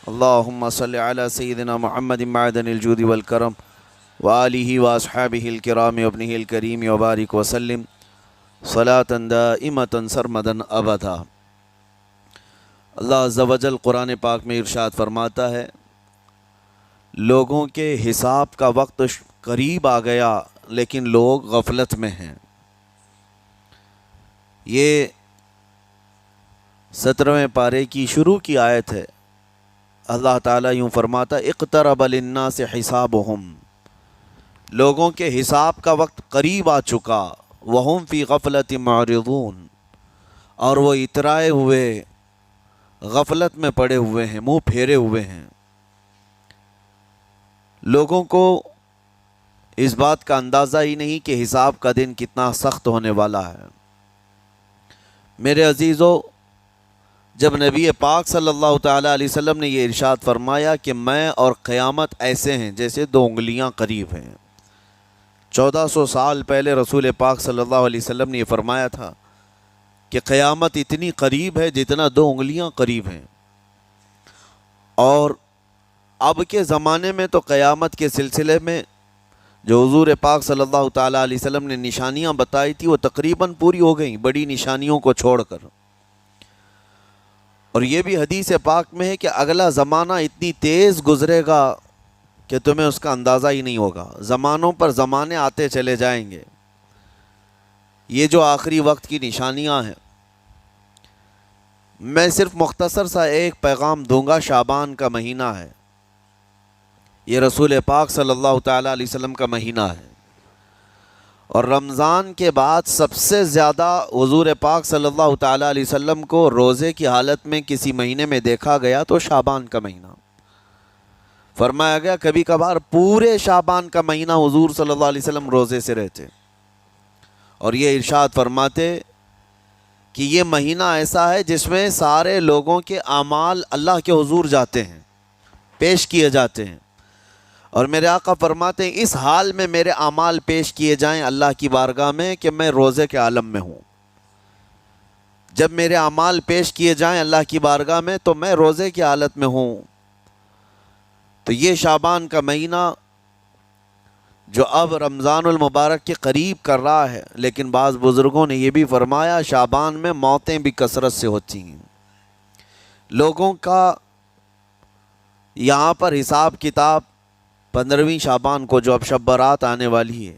اللهم صل على سيدنا محمد معدن الجود والكرم وآله وأصحابه الكرام وابنه الكريم وبارك وسلم صلاة دائمة سرمدا أبدا۔ اللہ عز و جل قرآن پاک میں ارشاد فرماتا ہے، لوگوں کے حساب کا وقت قریب آ گیا لیکن لوگ غفلت میں ہیں۔ یہ 17ویں پارے کی شروع کی آیت ہے۔ اللہ تعالیٰ یوں فرماتا، اقترب للناس حسابهم، لوگوں کے حساب کا وقت قریب آ چکا، وہم فی غفلت معرضون، اور وہ اترائے ہوئے غفلت میں پڑے ہوئے ہیں، منہ پھیرے ہوئے ہیں۔ لوگوں کو اس بات کا اندازہ ہی نہیں کہ حساب کا دن کتنا سخت ہونے والا ہے۔ میرے عزیزو، جب نبی پاک صلی اللہ تعالیٰ علیہ وسلم نے یہ ارشاد فرمایا کہ میں اور قیامت ایسے ہیں جیسے 2 انگلیاں قریب ہیں، 1400 سال پہلے رسول پاک صلی اللہ علیہ وسلم نے یہ فرمایا تھا کہ قیامت اتنی قریب ہے جتنا 2 انگلیاں قریب ہیں۔ اور اب کے زمانے میں تو قیامت کے سلسلے میں جو حضور پاک صلی اللہ تعالیٰ علیہ وسلم نے نشانیاں بتائی تھی وہ تقریباً پوری ہو گئیں، بڑی نشانیوں کو چھوڑ کر۔ اور یہ بھی حدیث پاک میں ہے کہ اگلا زمانہ اتنی تیز گزرے گا کہ تمہیں اس کا اندازہ ہی نہیں ہوگا۔ زمانوں پر زمانے آتے چلے جائیں گے۔ یہ جو آخری وقت کی نشانیاں ہیں، میں صرف مختصر سا ایک پیغام دوں گا۔ شعبان کا مہینہ ہے، یہ رسول پاک صلی اللہ تعالیٰ علیہ وسلم کا مہینہ ہے، اور رمضان کے بعد سب سے زیادہ حضور پاک صلی اللہ تعالیٰ علیہ وسلم کو روزے کی حالت میں کسی مہینے میں دیکھا گیا تو شعبان کا مہینہ فرمایا گیا۔ کبھی کبھار پورے شعبان کا مہینہ حضور صلی اللہ علیہ وسلم روزے سے رہتے، اور یہ ارشاد فرماتے کہ یہ مہینہ ایسا ہے جس میں سارے لوگوں کے اعمال اللہ کے حضور جاتے ہیں، پیش کیے جاتے ہیں، اور میرے آقا فرماتے ہیں اس حال میں میرے اعمال پیش کیے جائیں اللہ کی بارگاہ میں کہ میں روزے کے عالم میں ہوں۔ جب میرے اعمال پیش کیے جائیں اللہ کی بارگاہ میں تو میں روزے کی حالت میں ہوں۔ تو یہ شعبان کا مہینہ جو اب رمضان المبارک کے قریب کر رہا ہے، لیکن بعض بزرگوں نے یہ بھی فرمایا شعبان میں موتیں بھی کثرت سے ہوتی ہیں۔ لوگوں کا یہاں پر حساب کتاب 15ویں شعبان کو جو اب شب برات آنے والی ہے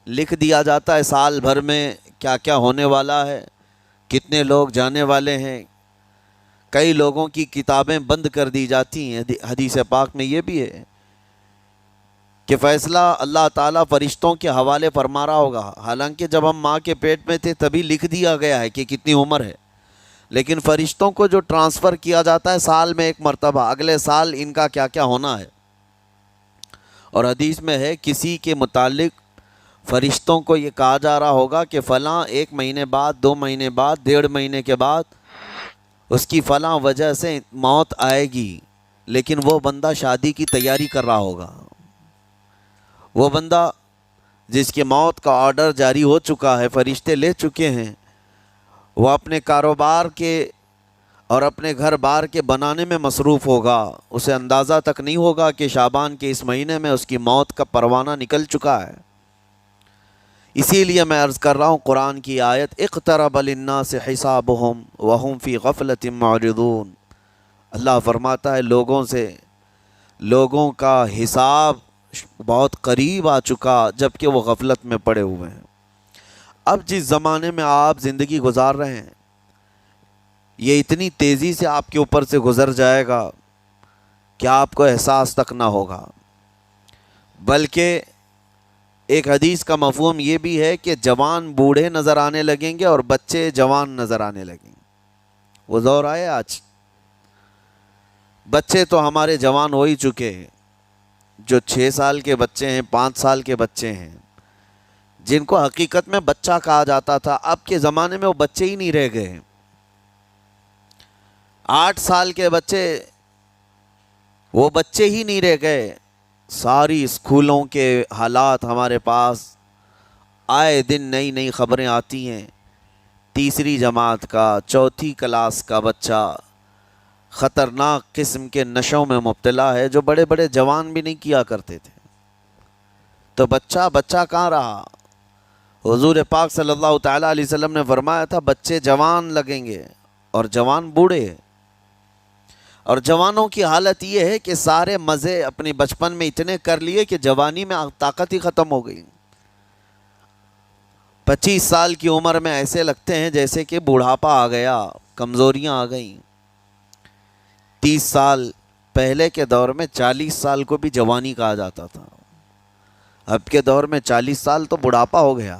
لکھ دیا جاتا ہے، سال بھر میں کیا کیا ہونے والا ہے، کتنے لوگ جانے والے ہیں۔ کئی لوگوں کی کتابیں بند کر دی جاتی ہیں۔ حدیث پاک میں یہ بھی ہے کہ فیصلہ اللہ تعالیٰ فرشتوں کے حوالے فرما رہا ہوگا، حالانکہ جب ہم ماں کے پیٹ میں تھے تبھی لکھ دیا گیا ہے کہ کتنی عمر ہے، لیکن فرشتوں کو جو ٹرانسفر کیا جاتا ہے سال میں ایک مرتبہ، اگلے سال ان کا کیا کیا ہونا ہے۔ اور حدیث میں ہے کسی کے متعلق فرشتوں کو یہ کہا جا رہا ہوگا کہ فلاں 1 مہینے بعد، 2 مہینے بعد، 1.5 مہینے کے بعد اس کی فلاں وجہ سے موت آئے گی، لیکن وہ بندہ شادی کی تیاری کر رہا ہوگا۔ وہ بندہ جس کی موت کا آرڈر جاری ہو چکا ہے، فرشتے لے چکے ہیں، وہ اپنے کاروبار کے اور اپنے گھر بار کے بنانے میں مصروف ہوگا، اسے اندازہ تک نہیں ہوگا کہ شعبان کے اس مہینے میں اس کی موت کا پروانہ نکل چکا ہے۔ اسی لیے میں عرض کر رہا ہوں قرآن کی آیت اقترب للناس حسابهم وهم فی غفلۃ معرضون۔ اللہ فرماتا ہے لوگوں کا حساب بہت قریب آ چکا جبکہ وہ غفلت میں پڑے ہوئے ہیں۔ اب جس زمانے میں آپ زندگی گزار رہے ہیں یہ اتنی تیزی سے آپ کے اوپر سے گزر جائے گا کہ آپ کو احساس تک نہ ہوگا۔ بلکہ ایک حدیث کا مفہوم یہ بھی ہے کہ جوان بوڑھے نظر آنے لگیں گے اور بچے جوان نظر آنے لگیں گے۔ وہ دور آئے آج، بچے تو ہمارے جوان ہو ہی چکے ہیں، جو 6 سال کے بچے ہیں، 5 سال کے بچے ہیں، جن کو حقیقت میں بچہ کہا جاتا تھا، اب کے زمانے میں وہ بچے ہی نہیں رہ گئے ہیں۔ 8 سال کے بچے وہ بچے ہی نہیں رہ گئے۔ ساری اسکولوں کے حالات ہمارے پاس آئے دن نئی نئی خبریں آتی ہیں۔ 3ری جماعت کا، 4تھی کلاس کا بچہ خطرناک قسم کے نشوں میں مبتلا ہے جو بڑے بڑے جوان بھی نہیں کیا کرتے تھے۔ تو بچہ کہاں رہا؟ حضور پاک صلی اللہ تعالیٰ علیہ وسلم نے فرمایا تھا بچے جوان لگیں گے اور جوان بوڑھے، اور جوانوں کی حالت یہ ہے کہ سارے مزے اپنے بچپن میں اتنے کر لیے کہ جوانی میں طاقت ہی ختم ہو گئی۔ 25 سال کی عمر میں ایسے لگتے ہیں جیسے کہ بوڑھاپا آ گیا، کمزوریاں آ گئیں۔ 30 سال پہلے کے دور میں 40 سال کو بھی جوانی کہا جاتا تھا، اب کے دور میں 40 سال تو بڑھاپا ہو گیا۔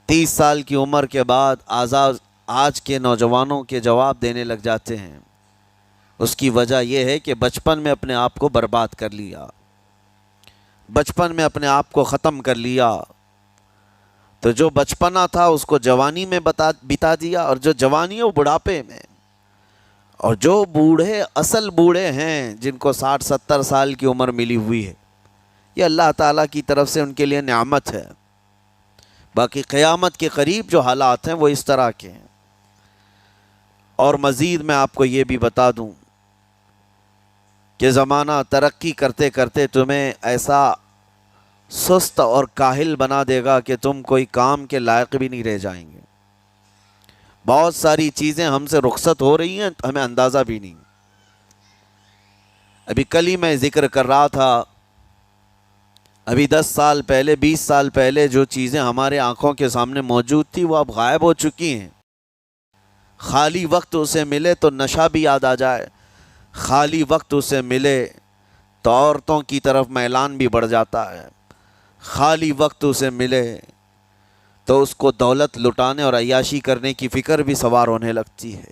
30 سال کی عمر کے بعد آج کے نوجوانوں کے جواب دینے لگ جاتے ہیں۔ اس کی وجہ یہ ہے کہ بچپن میں اپنے آپ کو برباد کر لیا، بچپن میں اپنے آپ کو ختم کر لیا۔ تو جو بچپنا تھا اس کو جوانی میں بتا دیا، اور جو جوانی ہے وہ بڑھاپے میں۔ اور جو بوڑھے اصل بوڑھے ہیں جن کو 60-70 سال کی عمر ملی ہوئی ہے، یہ اللہ تعالیٰ کی طرف سے ان کے لیے نعمت ہے۔ باقی قیامت کے قریب جو حالات ہیں وہ اس طرح کے ہیں۔ اور مزید میں آپ کو یہ بھی بتا دوں کہ زمانہ ترقی کرتے کرتے تمہیں ایسا سست اور کاہل بنا دے گا کہ تم کوئی کام کے لائق بھی نہیں رہ جائیں گے۔ بہت ساری چیزیں ہم سے رخصت ہو رہی ہیں، ہمیں اندازہ بھی نہیں۔ ابھی کل ہی میں ذکر کر رہا تھا، ابھی 10 سال پہلے 20 سال پہلے جو چیزیں ہمارے آنکھوں کے سامنے موجود تھی وہ اب غائب ہو چکی ہیں۔ خالی وقت اسے ملے تو نشہ بھی یاد آ جائے، خالی وقت اسے ملے تو عورتوں کی طرف میلان بھی بڑھ جاتا ہے، خالی وقت اسے ملے تو اس کو دولت لٹانے اور عیاشی کرنے کی فکر بھی سوار ہونے لگتی ہے۔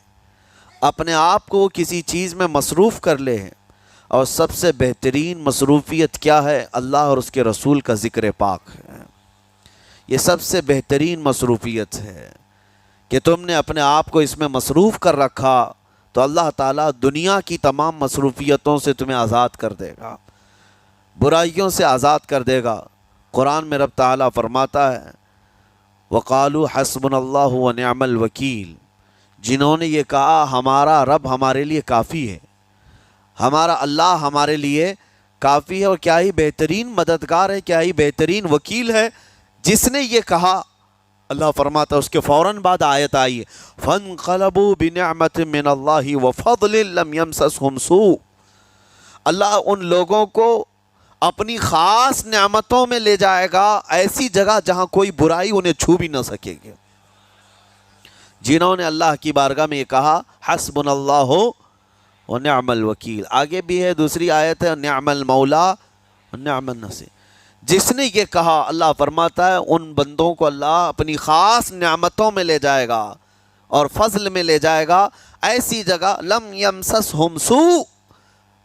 اپنے آپ کو وہ کسی چیز میں مصروف کر لے، اور سب سے بہترین مصروفیت کیا ہے؟ اللہ اور اس کے رسول کا ذکر پاک ہے۔ یہ سب سے بہترین مصروفیت ہے کہ تم نے اپنے آپ کو اس میں مصروف کر رکھا تو اللہ تعالیٰ دنیا کی تمام مصروفیتوں سے تمہیں آزاد کر دے گا، برائیوں سے آزاد کر دے گا۔ قرآن میں رب تعالیٰ فرماتا ہے وَقَالُوا حَسْبُنَا اللَّهُ وَنِعْمَ الْوَكِيلُ، جنہوں نے یہ کہا ہمارا رب ہمارے لیے کافی ہے، ہمارا اللہ ہمارے لیے کافی ہے، اور کیا ہی بہترین مددگار ہے، کیا ہی بہترین وکیل ہے جس نے یہ کہا۔ اللہ فرماتا ہے اس کے فوراً بعد آیت آئی ہے فَانْقَلَبُوا بِنِعْمَةٍ مِّنَ اللَّهِ وَفَضْلٍ لَمْ يَمْسَسْهُمْ سُوءٌ، اللہ ان لوگوں کو اپنی خاص نعمتوں میں لے جائے گا، ایسی جگہ جہاں کوئی برائی انہیں چھو بھی نہ سکے گی۔ جنہوں نے اللہ کی بارگاہ میں یہ کہا حسبنا اللہ ونعم الوکیل، آگے بھی ہے دوسری آیت ہے نعم المولا ونعم النصیر، جس نے یہ کہا اللہ فرماتا ہے ان بندوں کو اللہ اپنی خاص نعمتوں میں لے جائے گا اور فضل میں لے جائے گا، ایسی جگہ لم یمسسہم سوء،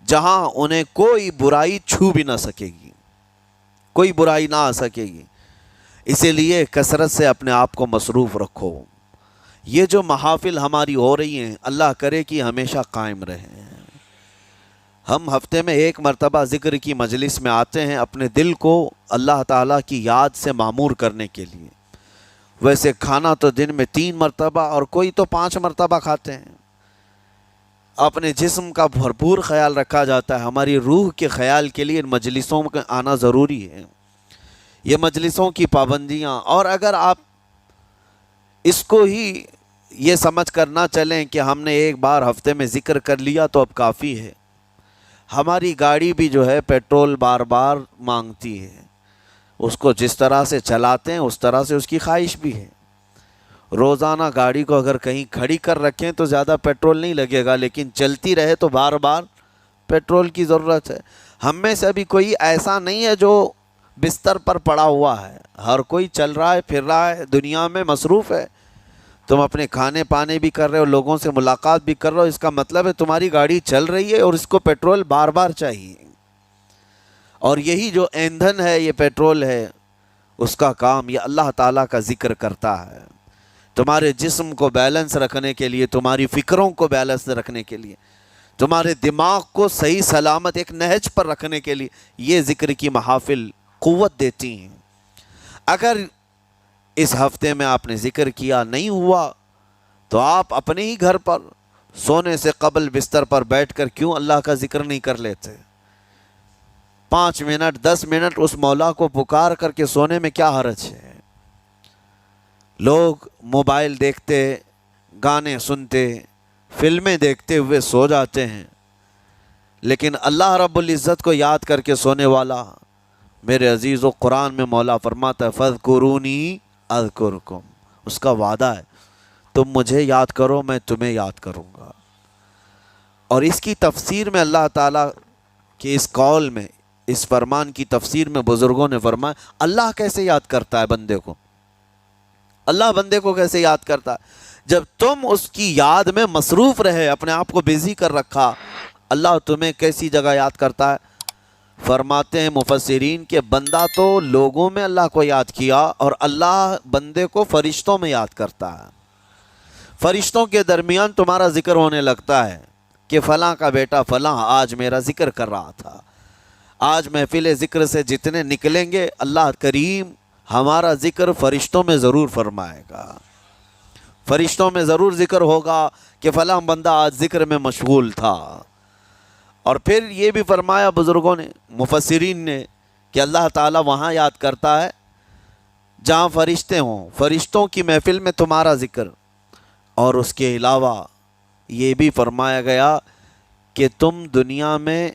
جہاں انہیں کوئی برائی چھو بھی نہ سکے گی، کوئی برائی نہ آ سکے گی۔ اسی لیے کثرت سے اپنے آپ کو مصروف رکھو۔ یہ جو محافل ہماری ہو رہی ہیں اللہ کرے کہ ہمیشہ قائم رہیں۔ ہم ہفتے میں ایک مرتبہ ذکر کی مجلس میں آتے ہیں اپنے دل کو اللہ تعالیٰ کی یاد سے معمور کرنے کے لیے۔ ویسے کھانا تو دن میں 3 مرتبہ اور کوئی تو 5 مرتبہ کھاتے ہیں۔ اپنے جسم کا بھرپور خیال رکھا جاتا ہے، ہماری روح کے خیال کے لیے ان مجلسوں میں آنا ضروری ہے۔ یہ مجلسوں کی پابندیاں، اور اگر آپ اس کو ہی یہ سمجھ کر نہ چلیں کہ ہم نے ایک بار ہفتے میں ذکر کر لیا تو اب کافی ہے۔ ہماری گاڑی بھی جو ہے پیٹرول بار بار مانگتی ہے، اس کو جس طرح سے چلاتے ہیں اس طرح سے اس کی خواہش بھی ہے۔ روزانہ گاڑی کو اگر کہیں کھڑی کر رکھیں تو زیادہ پیٹرول نہیں لگے گا، لیکن چلتی رہے تو بار بار پیٹرول کی ضرورت ہے۔ ہم میں سے ابھی کوئی ایسا نہیں ہے جو بستر پر پڑا ہوا ہے، ہر کوئی چل رہا ہے، پھر رہا ہے، دنیا میں مصروف ہے۔ تم اپنے کھانے پانے بھی کر رہے ہو، لوگوں سے ملاقات بھی کر رہے ہو، اس کا مطلب ہے تمہاری گاڑی چل رہی ہے اور اس کو پیٹرول بار بار چاہیے۔ اور یہی جو ایندھن ہے، یہ پیٹرول ہے، اس کا کام یہ اللہ تعالیٰ کا ذکر کرتا ہے۔ تمہارے جسم کو بیلنس رکھنے کے لیے، تمہاری فکروں کو بیلنس رکھنے کے لیے، تمہارے دماغ کو صحیح سلامت ایک نہج پر رکھنے کے لیے یہ ذکر کی محافل قوت دیتی ہیں۔ اگر اس ہفتے میں آپ نے ذکر کیا نہیں ہوا تو آپ اپنے ہی گھر پر سونے سے قبل بستر پر بیٹھ کر کیوں اللہ کا ذکر نہیں کر لیتے؟ 5 منٹ 10 منٹ اس مولا کو پکار کر کے سونے میں کیا حرج ہے؟ لوگ موبائل دیکھتے، گانے سنتے، فلمیں دیکھتے ہوئے سو جاتے ہیں، لیکن اللہ رب العزت کو یاد کر کے سونے والا، میرے عزیزو، قرآن میں مولا فرماتا ہے فَاذْكُرُونِي أَذْكُرْكُمْ، اس کا وعدہ ہے تم مجھے یاد کرو میں تمہیں یاد کروں گا۔ اور اس کی تفسیر میں اللہ تعالیٰ کے اس قول میں، اس فرمان کی تفسیر میں بزرگوں نے فرمایا اللہ کیسے یاد کرتا ہے بندے کو؟ اللہ بندے کو کیسے یاد کرتا ہے؟ جب تم اس کی یاد میں مصروف رہے، اپنے آپ کو بزی کر رکھا، اللہ تمہیں کیسی جگہ یاد کرتا ہے؟ فرماتے ہیں مفسرین کہ بندہ تو لوگوں میں اللہ کو یاد کیا، اور اللہ بندے کو فرشتوں میں یاد کرتا ہے۔ فرشتوں کے درمیان تمہارا ذکر ہونے لگتا ہے کہ فلاں کا بیٹا فلاں آج میرا ذکر کر رہا تھا۔ آج محفل ذکر سے جتنے نکلیں گے اللہ کریم ہمارا ذکر فرشتوں میں ضرور فرمائے گا، فرشتوں میں ضرور ذکر ہوگا کہ فلاں بندہ آج ذکر میں مشغول تھا۔ اور پھر یہ بھی فرمایا بزرگوں نے، مفسرین نے، کہ اللہ تعالیٰ وہاں یاد کرتا ہے جہاں فرشتے ہوں، فرشتوں کی محفل میں تمہارا ذکر۔ اور اس کے علاوہ یہ بھی فرمایا گیا کہ تم دنیا میں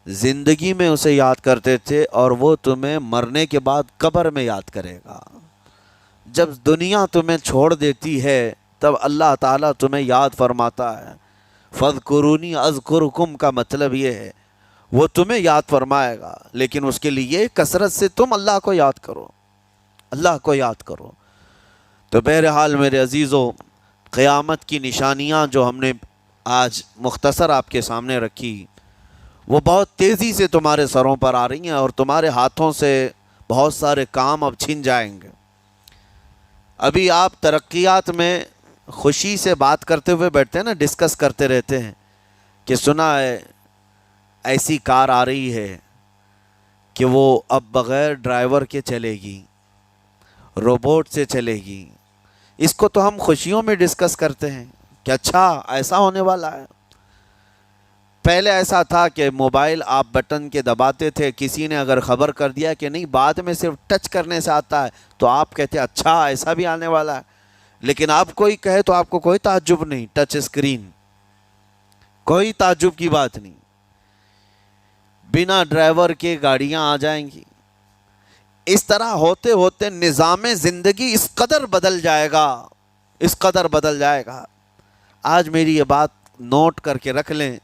زندگی میں اسے یاد کرتے تھے، اور وہ تمہیں مرنے کے بعد قبر میں یاد کرے گا۔ جب دنیا تمہیں چھوڑ دیتی ہے تب اللہ تعالیٰ تمہیں یاد فرماتا ہے۔ فَاذْكُرُونِي أَذْكُرْكُمْ کا مطلب یہ ہے وہ تمہیں یاد فرمائے گا، لیکن اس کے لیے کثرت سے تم اللہ کو یاد کرو، اللہ کو یاد کرو۔ تو بہرحال میرے عزیزو، قیامت کی نشانیاں جو ہم نے آج مختصر آپ کے سامنے رکھی، وہ بہت تیزی سے تمہارے سروں پر آ رہی ہیں، اور تمہارے ہاتھوں سے بہت سارے کام اب چھن جائیں گے۔ ابھی آپ ترقیات میں خوشی سے بات کرتے ہوئے بیٹھتے ہیں نا، ڈسکس کرتے رہتے ہیں کہ سنا ہے ایسی کار آ رہی ہے کہ وہ اب بغیر ڈرائیور کے چلے گی، روبوٹ سے چلے گی۔ اس کو تو ہم خوشیوں میں ڈسکس کرتے ہیں کہ اچھا ایسا ہونے والا ہے۔ پہلے ایسا تھا کہ موبائل آپ بٹن کے دباتے تھے، کسی نے اگر خبر کر دیا کہ نہیں بعد میں صرف ٹچ کرنے سے آتا ہے تو آپ کہتے اچھا ایسا بھی آنے والا ہے۔ لیکن آپ کوئی کہے تو آپ کو کوئی تعجب نہیں، ٹچ اسکرین، کوئی تعجب کی بات نہیں، بنا ڈرائیور کے گاڑیاں آ جائیں گی۔ اس طرح ہوتے ہوتے نظام زندگی اس قدر بدل جائے گا، اس قدر بدل جائے گا۔ آج میری یہ بات نوٹ کر کے رکھ لیں،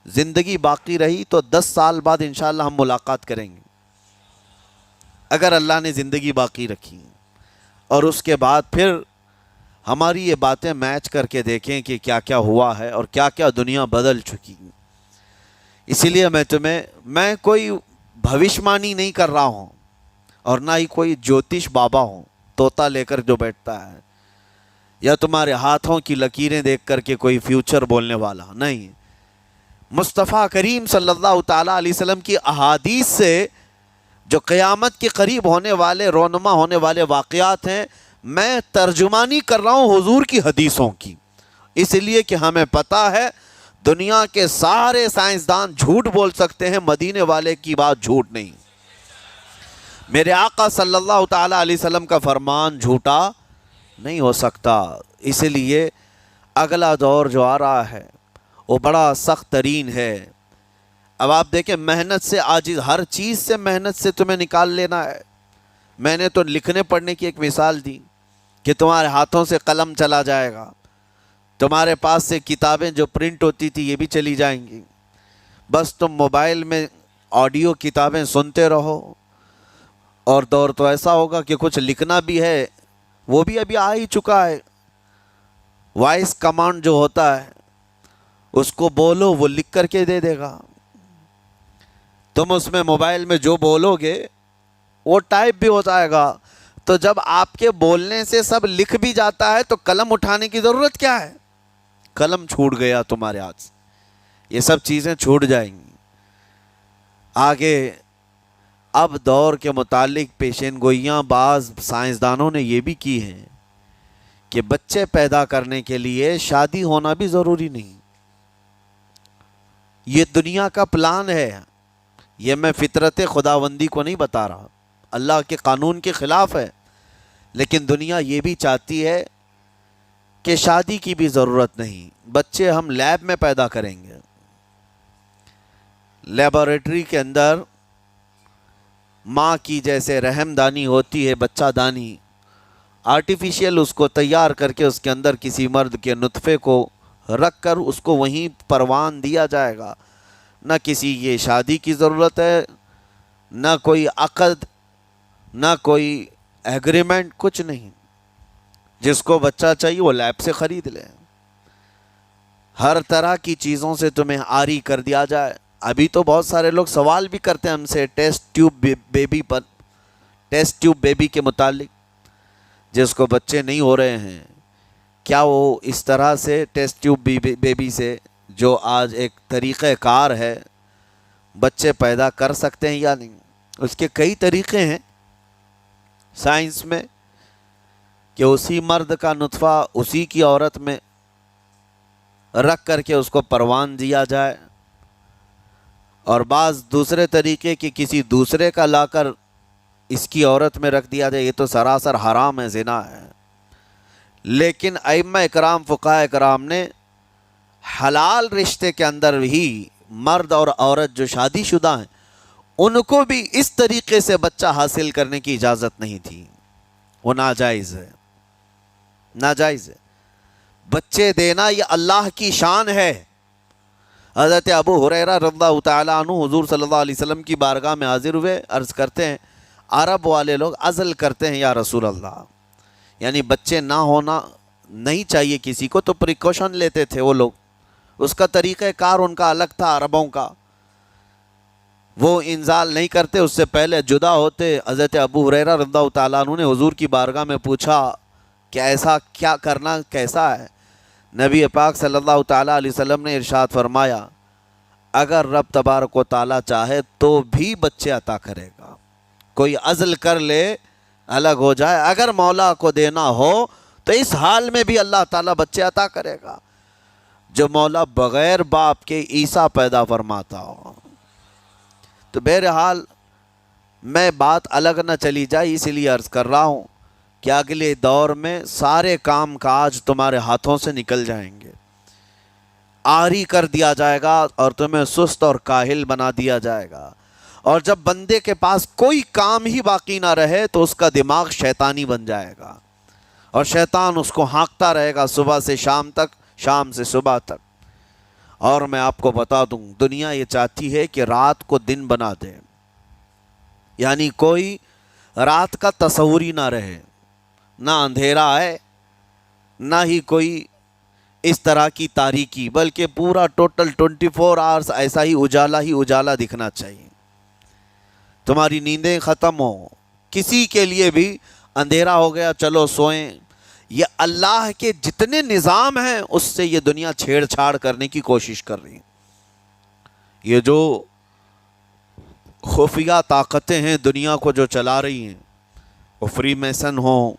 زندگی باقی رہی تو 10 سال بعد انشاءاللہ ہم ملاقات کریں گے، اگر اللہ نے زندگی باقی رکھی، اور اس کے بعد پھر ہماری یہ باتیں میچ کر کے دیکھیں کہ کیا کیا ہوا ہے اور کیا کیا دنیا بدل چکی۔ اسی لیے میں کوئی بھوشمانی نہیں کر رہا ہوں، اور نہ ہی کوئی جوتش بابا ہوں طوطا لے کر جو بیٹھتا ہے، یا تمہارے ہاتھوں کی لکیریں دیکھ کر کے کوئی فیوچر بولنے والا نہیں۔ مصطفیٰ کریم صلی اللہ تعالیٰ علیہ وسلم کی احادیث سے جو قیامت کے قریب ہونے والے، رونما ہونے والے واقعات ہیں، میں ترجمانی کر رہا ہوں حضور کی حدیثوں کی، اس لیے کہ ہمیں پتہ ہے دنیا کے سارے سائنسدان جھوٹ بول سکتے ہیں، مدینے والے کی بات جھوٹ نہیں۔ میرے آقا صلی اللہ تعالیٰ علیہ وسلم کا فرمان جھوٹا نہیں ہو سکتا۔ اس لیے اگلا دور جو آ رہا ہے وہ بڑا سخت ترین ہے۔ اب آپ دیکھیں، محنت سے عاجز، ہر چیز سے محنت سے تمہیں نکال لینا ہے۔ میں نے تو لکھنے پڑھنے کی ایک مثال دی کہ تمہارے ہاتھوں سے قلم چلا جائے گا، تمہارے پاس سے کتابیں جو پرنٹ ہوتی تھی یہ بھی چلی جائیں گی، بس تم موبائل میں آڈیو کتابیں سنتے رہو۔ اور دور تو ایسا ہوگا کہ کچھ لکھنا بھی ہے، وہ بھی ابھی آ ہی چکا ہے، وائس کمانڈ جو ہوتا ہے اس کو بولو وہ لکھ کر کے دے دے گا۔ تم اس میں موبائل میں جو بولو گے وہ ٹائپ بھی ہو جائے گا۔ تو جب آپ کے بولنے سے سب لکھ بھی جاتا ہے تو قلم اٹھانے کی ضرورت کیا ہے؟ قلم چھوٹ گیا تمہارے ہاتھ سے، یہ سب چیزیں چھوٹ جائیں گی۔ آگے اب دور کے متعلق پیشین گوئیاں بعض سائنسدانوں نے یہ بھی کی ہیں کہ بچے پیدا کرنے کے لیے شادی ہونا بھی ضروری نہیں. یہ دنیا کا پلان ہے. یہ میں فطرت خداوندی کو نہیں بتا رہا، اللہ کے قانون کے خلاف ہے، لیکن دنیا یہ بھی چاہتی ہے کہ شادی کی بھی ضرورت نہیں، بچے ہم لیب میں پیدا کریں گے. لیبارٹری کے اندر ماں کی جیسے رحم دانی ہوتی ہے، بچہ دانی، آرٹیفیشیل اس کو تیار کر کے اس کے اندر کسی مرد کے نطفے کو رکھ کر اس کو وہیں پروان دیا جائے گا. نہ کسی یہ شادی کی ضرورت ہے، نہ کوئی عقد، نہ کوئی ایگریمنٹ، کچھ نہیں. جس کو بچہ چاہیے وہ لیب سے خرید لے. ہر طرح کی چیزوں سے تمہیں عاری کر دیا جائے. ابھی تو بہت سارے لوگ سوال بھی کرتے ہیں ہم سے ٹیسٹ ٹیوب بیبی کے متعلق. جس کو بچے نہیں ہو رہے ہیں، کیا وہ اس طرح سے ٹیسٹ ٹیوب بیبی سے، جو آج ایک طریقہ کار ہے، بچے پیدا کر سکتے ہیں یا نہیں؟ اس کے کئی طریقے ہیں سائنس میں، کہ اسی مرد کا نطفہ اسی کی عورت میں رکھ کر کے اس کو پروان دیا جائے، اور بعض دوسرے طریقے کہ کسی دوسرے کا لا کر اس کی عورت میں رکھ دیا جائے. یہ تو سراسر حرام ہے، زنا ہے. لیکن ائمہ اکرام، فقہاء اکرام نے حلال رشتے کے اندر ہی مرد اور عورت جو شادی شدہ ہیں ان کو بھی اس طریقے سے بچہ حاصل کرنے کی اجازت نہیں تھی. وہ ناجائز ہے، ناجائز ہے. بچے دینا یہ اللہ کی شان ہے. حضرت ابو ہریرہ رضی اللہ تعالیٰ عنہ حضور صلی اللہ علیہ وسلم کی بارگاہ میں حاضر ہوئے، عرض کرتے ہیں عرب والے لوگ عزل کرتے ہیں یا رسول اللہ، یعنی بچے نہ ہونا نہیں چاہیے کسی کو، تو پریکاشن لیتے تھے وہ لوگ. اس کا طریقہ کار ان کا الگ تھا عربوں کا. وہ انزال نہیں کرتے، اس سے پہلے جدا ہوتے. حضرت ابو ہریرہ رضی اللہ تعالیٰ عنہ نے حضور کی بارگاہ میں پوچھا کہ ایسا کیا کرنا کیسا ہے؟ نبی پاک صلی اللہ تعالیٰ علیہ وسلم نے ارشاد فرمایا اگر رب تبارک و تعالیٰ چاہے تو بھی بچے عطا کرے گا. کوئی عزل کر لے، الگ ہو جائے، اگر مولا کو دینا ہو تو اس حال میں بھی اللہ تعالیٰ بچے عطا کرے گا. جو مولا بغیر باپ کے عیسیٰ پیدا فرماتا ہو. تو بہرحال میں بات الگ نہ چلی جائے، اسی لیے عرض کر رہا ہوں کہ اگلے دور میں سارے کام کاج تمہارے ہاتھوں سے نکل جائیں گے، عاری کر دیا جائے گا اور تمہیں سست اور کاہل بنا دیا جائے گا. اور جب بندے کے پاس کوئی کام ہی باقی نہ رہے تو اس کا دماغ شیطانی بن جائے گا، اور شیطان اس کو ہانکتا رہے گا صبح سے شام تک، شام سے صبح تک. اور میں آپ کو بتا دوں دنیا یہ چاہتی ہے کہ رات کو دن بنا دے، یعنی کوئی رات کا تصور ہی نہ رہے، نہ اندھیرا ہے نہ ہی کوئی اس طرح کی تاریکی، بلکہ پورا ٹوٹل 24 آورز ایسا ہی اجالا دکھنا چاہیے. تمہاری نیندیں ختم ہوں، کسی کے لیے بھی اندھیرا ہو گیا چلو سوئیں. یہ اللہ کے جتنے نظام ہیں اس سے یہ دنیا چھیڑ چھاڑ کرنے کی کوشش کر رہی ہے. یہ جو خفیہ طاقتیں ہیں دنیا کو جو چلا رہی ہیں، وہ فری میسن ہوں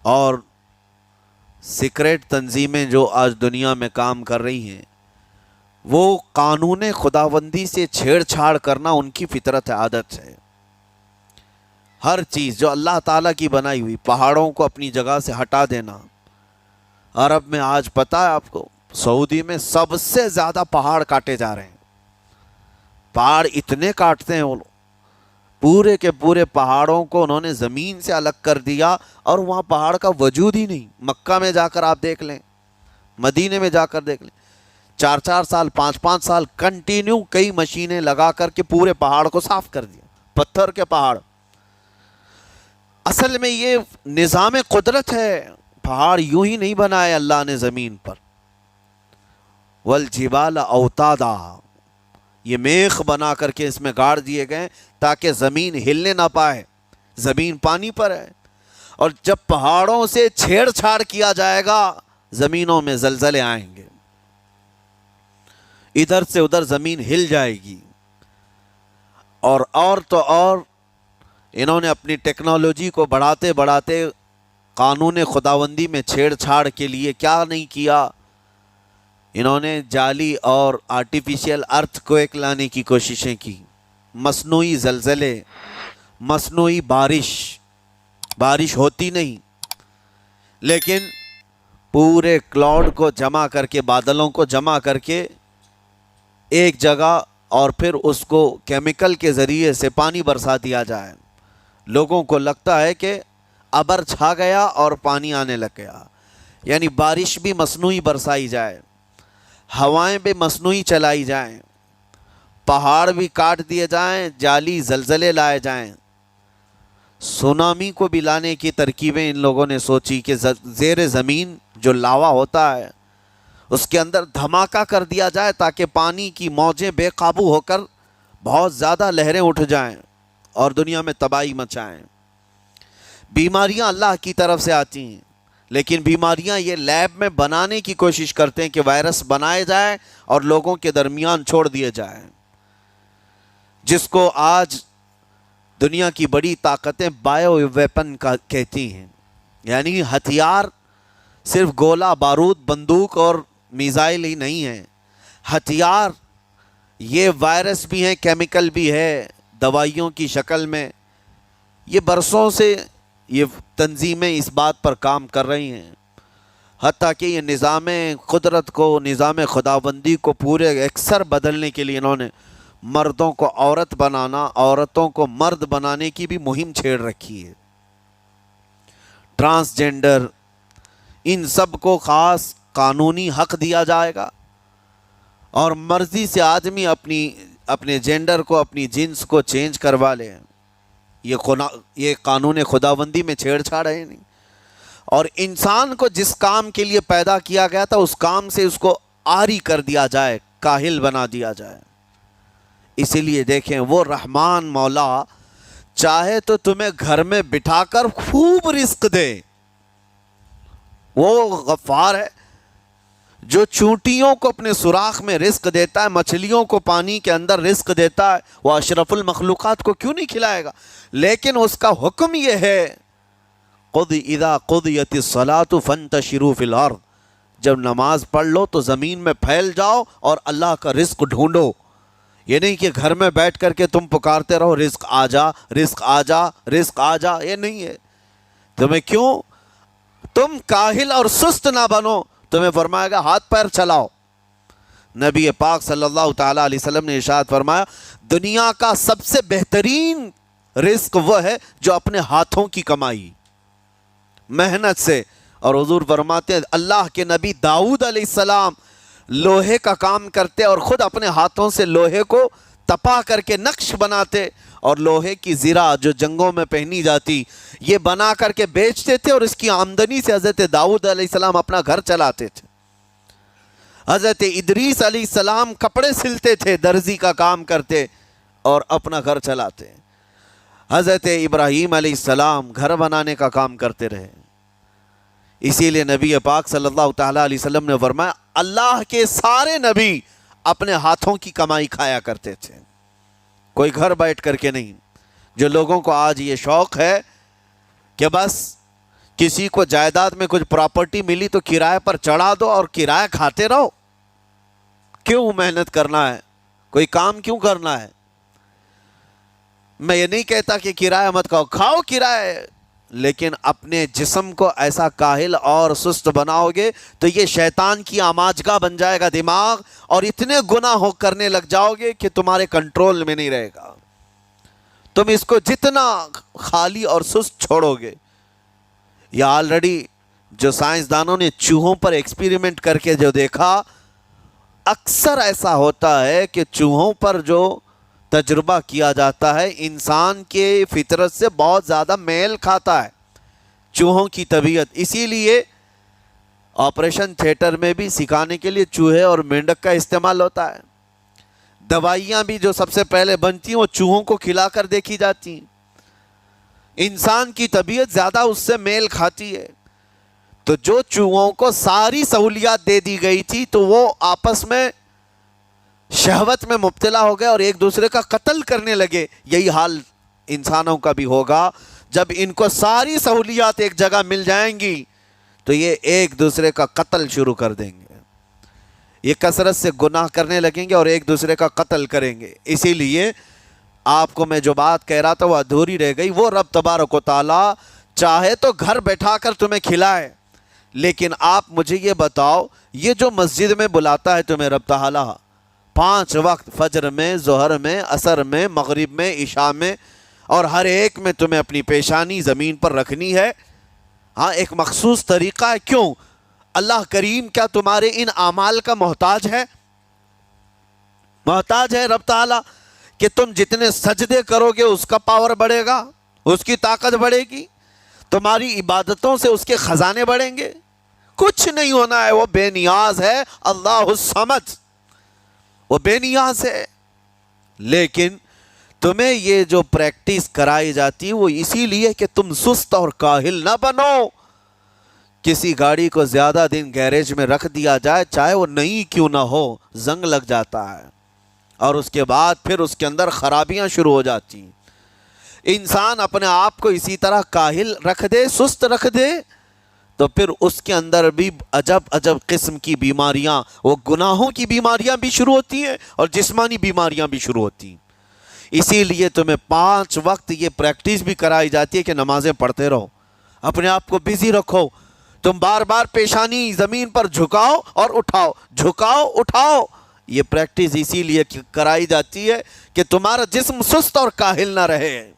اور سیکریٹ تنظیمیں جو آج دنیا میں کام کر رہی ہیں، وہ قانون خداوندی سے چھیڑ چھاڑ کرنا ان کی فطرت ہے، عادت ہے. ہر چیز جو اللہ تعالیٰ کی بنائی ہوئی، پہاڑوں کو اپنی جگہ سے ہٹا دینا. عرب میں آج پتہ ہے آپ کو، سعودی میں سب سے زیادہ پہاڑ کاٹے جا رہے ہیں. پہاڑ اتنے کاٹتے ہیں وہ لوگ، پورے کے پورے پہاڑوں کو انہوں نے زمین سے الگ کر دیا، اور وہاں پہاڑ کا وجود ہی نہیں. مکہ میں جا کر آپ دیکھ لیں، مدینے میں جا کر دیکھ لیں، 4 سال 5 سال کنٹینیو کئی مشینیں لگا کر کے پورے پہاڑ کو صاف کر دیا، پتھر کے پہاڑ. اصل میں یہ نظام قدرت ہے، پہاڑ یوں ہی نہیں بنائے اللہ نے زمین پر. والجبال اوتادا، یہ میخ بنا کر کے اس میں گاڑ دیے گئے تاکہ زمین ہلنے نہ پائے. زمین پانی پر ہے، اور جب پہاڑوں سے چھیڑ چھاڑ کیا جائے گا زمینوں میں زلزلے آئیں گے، ادھر سے ادھر زمین ہل جائے گی. اور تو اور انہوں نے اپنی ٹیکنالوجی کو بڑھاتے بڑھاتے قانون خداوندی میں چھیڑ چھاڑ کے لیے کیا نہیں کیا، انہوں نے جعلی اور آرٹیفیشل ارتھ کویک لانے کی کوششیں کی، مصنوعی زلزلے، مصنوعی بارش ہوتی نہیں، لیکن پورے کلاؤڈ کو جمع کر کے، بادلوں کو جمع کر کے ایک جگہ، اور پھر اس کو کیمیکل کے ذریعے سے پانی برسا دیا جائے۔ لوگوں کو لگتا ہے کہ ابر چھا گیا اور پانی آنے لگ گیا، یعنی بارش بھی مصنوعی برسائی جائے، ہوائیں بھی مصنوعی چلائی جائیں، پہاڑ بھی کاٹ دیے جائیں، جعلی زلزلے لائے جائیں۔ سونامی کو بھی لانے کی ترکیبیں ان لوگوں نے سوچی کہ زیر زمین جو لاوا ہوتا ہے اس کے اندر دھماکہ کر دیا جائے تاکہ پانی کی موجیں بے قابو ہو کر بہت زیادہ لہریں اٹھ جائیں اور دنیا میں تباہی مچائیں۔ بیماریاں اللہ کی طرف سے آتی ہیں، لیکن بیماریاں یہ لیب میں بنانے کی کوشش کرتے ہیں کہ وائرس بنائے جائیں اور لوگوں کے درمیان چھوڑ دیے جائیں، جس کو آج دنیا کی بڑی طاقتیں بایو ویپن کا کہتی ہیں، یعنی ہتھیار صرف گولہ بارود بندوق اور میزائل ہی نہیں ہیں، ہتھیار یہ وائرس بھی ہیں، کیمیکل بھی ہے، دوائیوں کی شکل میں۔ یہ برسوں سے یہ تنظیمیں اس بات پر کام کر رہی ہیں، حتیٰ کہ یہ نظام قدرت کو، نظام خداوندی کو پورے اکثر بدلنے کے لیے انہوں نے مردوں کو عورت بنانا، عورتوں کو مرد بنانے کی بھی مہم چھیڑ رکھی ہے۔ ٹرانسجینڈر، ان سب کو خاص قانونی حق دیا جائے گا، اور مرضی سے آدمی اپنے جینڈر کو، اپنی جنس کو چینج کروا لے۔ یہ قانون خداوندی میں چھیڑ چھاڑ ہے نہیں، اور انسان کو جس کام کے لیے پیدا کیا گیا تھا اس کام سے اس کو عاری کر دیا جائے، کاہل بنا دیا جائے۔ اسی لیے دیکھیں، وہ رحمان مولا چاہے تو تمہیں گھر میں بٹھا کر خوب رزق دے، وہ غفار ہے جو چونٹیوں کو اپنے سوراخ میں رزق دیتا ہے، مچھلیوں کو پانی کے اندر رزق دیتا ہے، وہ اشرف المخلوقات کو کیوں نہیں کھلائے گا؟ لیکن اس کا حکم یہ ہے، اذا قضیت الصلاۃ فانتشروا فی الارض، جب نماز پڑھ لو تو زمین میں پھیل جاؤ اور اللہ کا رزق ڈھونڈو۔ یہ نہیں کہ گھر میں بیٹھ کر کے تم پکارتے رہو رزق آ جا، رزق آ جا، رزق آ جا، یہ نہیں ہے۔ تمہیں کیوں؟ تم کاہل اور سست نہ بنو، تمہیں فرمائے گا ہاتھ پیر چلاؤ۔ نبی پاک صلی اللہ تعالیٰ علیہ وسلم نے ارشاد فرمایا، دنیا کا سب سے بہترین رزق وہ ہے جو اپنے ہاتھوں کی کمائی، محنت سے۔ اور حضور فرماتے ہیں اللہ کے نبی داؤد علیہ السلام لوہے کا کام کرتے اور خود اپنے ہاتھوں سے لوہے کو تپا کر کے نقش بناتے، اور لوہے کی زرہ جو جنگوں میں پہنی جاتی یہ بنا کر کے بیچتے تھے، اور اس کی آمدنی سے حضرت داؤد علیہ السلام اپنا گھر چلاتے تھے۔ حضرت ادریس علیہ السلام کپڑے سلتے تھے، درزی کا کام کرتے اور اپنا گھر چلاتے۔ حضرت ابراہیم علیہ السلام گھر بنانے کا کام کرتے رہے۔ اسی لیے نبی پاک صلی اللہ تعالیٰ علیہ وسلم نے فرمایا، اللہ کے سارے نبی اپنے ہاتھوں کی کمائی کھایا کرتے تھے، کوئی گھر بیٹھ کر کے نہیں۔ جو لوگوں کو آج یہ شوق ہے کہ بس کسی کو جائیداد میں کچھ پراپرٹی ملی تو کرائے پر چڑھا دو اور کرایہ کھاتے رہو، کیوں محنت کرنا ہے؟ کوئی کام کیوں کرنا ہے؟ میں یہ نہیں کہتا کہ کرایہ مت کھاؤ، کھاؤ کرایہ، لیکن اپنے جسم کو ایسا کاہل اور سست بناؤ گے تو یہ شیطان کی آماجگاہ بن جائے گا دماغ، اور اتنے گناہ کرنے لگ جاؤ گے کہ تمہارے کنٹرول میں نہیں رہے گا۔ تم اس کو جتنا خالی اور سست چھوڑو گے، یا آلریڈی جو سائنسدانوں نے چوہوں پر ایکسپیریمنٹ کر کے جو دیکھا، اکثر ایسا ہوتا ہے کہ چوہوں پر جو تجربہ کیا جاتا ہے انسان کے فطرت سے بہت زیادہ میل کھاتا ہے چوہوں کی طبیعت۔ اسی لیے آپریشن تھیٹر میں بھی سکھانے کے لیے چوہے اور مینڈک کا استعمال ہوتا ہے۔ دوائیاں بھی جو سب سے پہلے بنتی ہیں وہ چوہوں کو کھلا کر دیکھی جاتی ہیں۔ انسان کی طبیعت زیادہ اس سے میل کھاتی ہے۔ تو جو چوہوں کو ساری سہولیات دے دی گئی تھی تو وہ آپس میں شہوت میں مبتلا ہو گئے اور ایک دوسرے کا قتل کرنے لگے۔ یہی حال انسانوں کا بھی ہوگا جب ان کو ساری سہولیات ایک جگہ مل جائیں گی تو یہ ایک دوسرے کا قتل شروع کر دیں گے، یہ کثرت سے گناہ کرنے لگیں گے اور ایک دوسرے کا قتل کریں گے۔ اسی لیے آپ کو میں جو بات کہہ رہا تھا وہ ادھوری رہ گئی۔ وہ رب تبارک و تعالیٰ چاہے تو گھر بیٹھا کر تمہیں کھلائے، لیکن آپ مجھے یہ بتاؤ، یہ جو مسجد میں بلاتا ہے تمہیں رب تعالیٰ 5 وقت، فجر میں، ظہر میں، عصر میں، مغرب میں، عشاء میں، اور ہر ایک میں تمہیں اپنی پیشانی زمین پر رکھنی ہے، ہاں ایک مخصوص طریقہ ہے، کیوں؟ اللہ کریم کیا تمہارے ان اعمال کا محتاج ہے؟ محتاج ہے رب تعالیٰ کہ تم جتنے سجدے کرو گے اس کا پاور بڑھے گا، اس کی طاقت بڑھے گی، تمہاری عبادتوں سے اس کے خزانے بڑھیں گے؟ کچھ نہیں ہونا ہے، وہ بے نیاز ہے، اللہ الصمد، وہ بے نیاز ہے۔ لیکن تمہیں یہ جو پریکٹس کرائی جاتی ہے وہ اسی لیے کہ تم سست اور کاہل نہ بنو۔ کسی گاڑی کو زیادہ دن گیریج میں رکھ دیا جائے، چاہے وہ نئی کیوں نہ ہو، زنگ لگ جاتا ہے اور اس کے بعد پھر اس کے اندر خرابیاں شروع ہو جاتی ہیں۔ انسان اپنے آپ کو اسی طرح کاہل رکھ دے، سست رکھ دے، تو پھر اس کے اندر بھی عجب عجب قسم کی بیماریاں، وہ گناہوں کی بیماریاں بھی شروع ہوتی ہیں اور جسمانی بیماریاں بھی شروع ہوتی ہیں۔ اسی لیے تمہیں 5 وقت یہ پریکٹس بھی کرائی جاتی ہے کہ نمازیں پڑھتے رہو، اپنے آپ کو بزی رکھو، تم بار بار پیشانی زمین پر جھکاؤ اور اٹھاؤ، جھکاؤ اٹھاؤ۔ یہ پریکٹس اسی لیے کرائی جاتی ہے کہ تمہارا جسم سست اور کاہل نہ رہے۔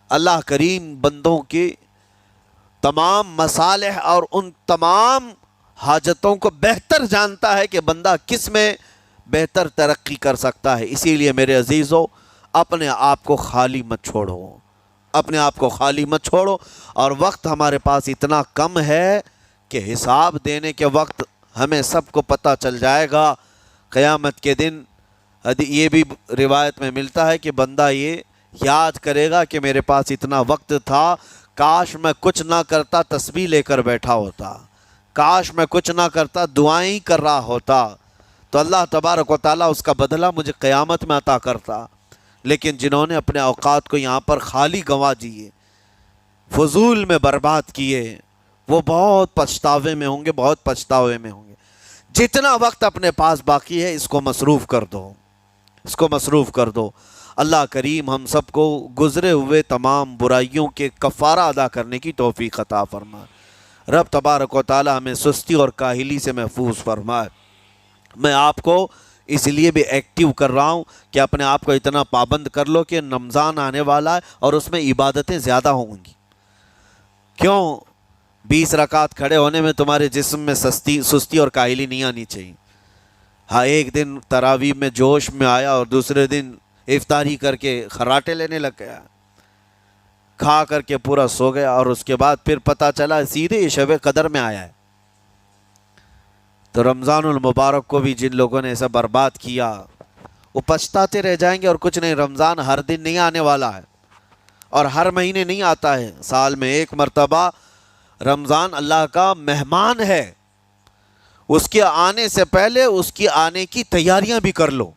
اللہ کریم بندوں کے تمام مصالح اور ان تمام حاجتوں کو بہتر جانتا ہے کہ بندہ کس میں بہتر ترقی کر سکتا ہے۔ اسی لیے میرے عزیزو، اپنے آپ کو خالی مت چھوڑو، اپنے آپ کو خالی مت چھوڑو۔ اور وقت ہمارے پاس اتنا کم ہے کہ حساب دینے کے وقت ہمیں سب کو پتہ چل جائے گا قیامت کے دن۔ یہ بھی روایت میں ملتا ہے کہ بندہ یہ یاد کرے گا کہ میرے پاس اتنا وقت تھا، کاش میں کچھ نہ کرتا، تسبیح لے کر بیٹھا ہوتا، کاش میں کچھ نہ کرتا، دعائیں ہی کر رہا ہوتا، تو اللہ تبارک و تعالیٰ اس کا بدلہ مجھے قیامت میں عطا کرتا۔ لیکن جنہوں نے اپنے اوقات کو یہاں پر خالی گنوا دیے، فضول میں برباد کیے، وہ بہت پچھتاوے میں ہوں گے، بہت پچھتاوے میں ہوں گے۔ جتنا وقت اپنے پاس باقی ہے اس کو مصروف کر دو، اس کو مصروف کر دو۔ اللہ کریم ہم سب کو گزرے ہوئے تمام برائیوں کے کفارہ ادا کرنے کی توفیق عطا فرمائے۔ رب تبارک و تعالی ہمیں سستی اور کاہلی سے محفوظ فرمائے۔ میں آپ کو اس لیے بھی ایکٹیو کر رہا ہوں کہ اپنے آپ کو اتنا پابند کر لو کہ رمضان آنے والا ہے اور اس میں عبادتیں زیادہ ہوں گی۔ کیوں؟ 20 رکعت کھڑے ہونے میں تمہارے جسم میں سستی اور کاہلی نہیں آنی چاہیے۔ ہاں ایک دن تراویح میں جوش میں آیا اور دوسرے دن افطاری کر کے خراٹے لینے لگ گیا، کھا کر کے پورا سو گیا، اور اس کے بعد پھر پتہ چلا سیدھے یہ شب قدر میں آیا ہے۔ تو رمضان المبارک کو بھی جن لوگوں نے ایسا برباد کیا وہ پچھتاتے رہ جائیں گے۔ اور کچھ نہیں، رمضان ہر دن نہیں آنے والا ہے اور ہر مہینے نہیں آتا ہے، سال میں ایک مرتبہ رمضان اللہ کا مہمان ہے۔ اس کے آنے سے پہلے اس کی آنے کی تیاریاں بھی کر لو،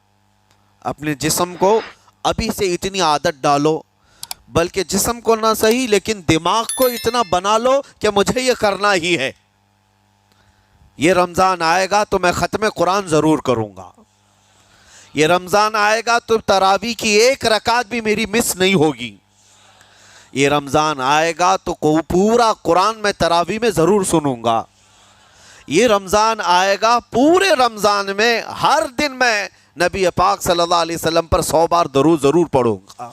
اپنے جسم کو ابھی سے اتنی عادت ڈالو، بلکہ جسم کو نہ صحیح لیکن دماغ کو اتنا بنا لو کہ مجھے یہ کرنا ہی ہے۔ یہ رمضان آئے گا تو میں ختم قرآن ضرور کروں گا، یہ رمضان آئے گا تو تراویح کی 1 رکعت بھی میری مس نہیں ہوگی، یہ رمضان آئے گا تو پورا قرآن میں تراویح میں ضرور سنوں گا، یہ رمضان آئے گا پورے رمضان میں ہر دن میں نبی پاک صلی اللہ علیہ وسلم پر 100 بار درود ضرور پڑھوں گا۔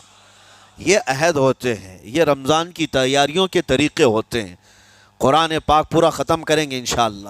یہ عہد ہوتے ہیں، یہ رمضان کی تیاریوں کے طریقے ہوتے ہیں۔ قرآن پاک پورا ختم کریں گے انشاءاللہ۔